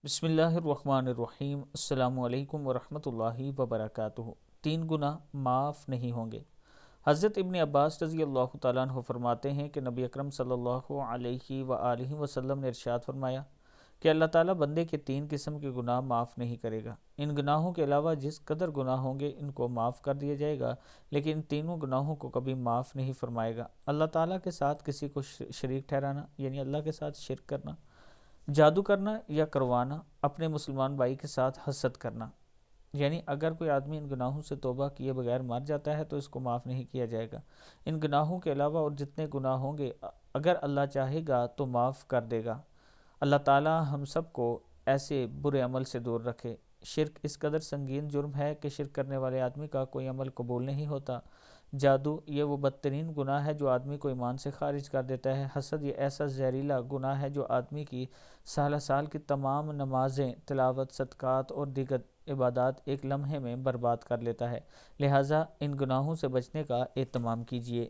بسم اللہ الرحمن الرحیم۔ السلام علیکم ورحمۃ اللہ وبرکاتہ۔ تین گناہ معاف نہیں ہوں گے۔ حضرت ابن عباس رضی اللہ تعالیٰ عنہ فرماتے ہیں کہ نبی اکرم صلی اللہ علیہ وآلہ وسلم نے ارشاد فرمایا کہ اللہ تعالیٰ بندے کے تین قسم کے گناہ معاف نہیں کرے گا۔ ان گناہوں کے علاوہ جس قدر گناہ ہوں گے ان کو معاف کر دیا جائے گا، لیکن ان تینوں گناہوں کو کبھی معاف نہیں فرمائے گا۔ اللہ تعالیٰ کے ساتھ کسی کو شریک ٹھہرانا، یعنی اللہ کے ساتھ شرک کرنا، جادو کرنا یا کروانا، اپنے مسلمان بھائی کے ساتھ حسد کرنا، یعنی اگر کوئی آدمی ان گناہوں سے توبہ کیے بغیر مر جاتا ہے تو اس کو معاف نہیں کیا جائے گا۔ ان گناہوں کے علاوہ اور جتنے گناہ ہوں گے اگر اللہ چاہے گا تو معاف کر دے گا۔ اللہ تعالی ہم سب کو ایسے برے عمل سے دور رکھے۔ شرک اس قدر سنگین جرم ہے کہ شرک کرنے والے آدمی کا کوئی عمل قبول نہیں ہوتا۔ جادو یہ وہ بدترین گناہ ہے جو آدمی کو ایمان سے خارج کر دیتا ہے۔ حسد یہ ایسا زہریلا گناہ ہے جو آدمی کی سالہ سال کی تمام نمازیں، تلاوت، صدقات اور دیگر عبادات ایک لمحے میں برباد کر لیتا ہے۔ لہٰذا ان گناہوں سے بچنے کا اہتمام کیجیے۔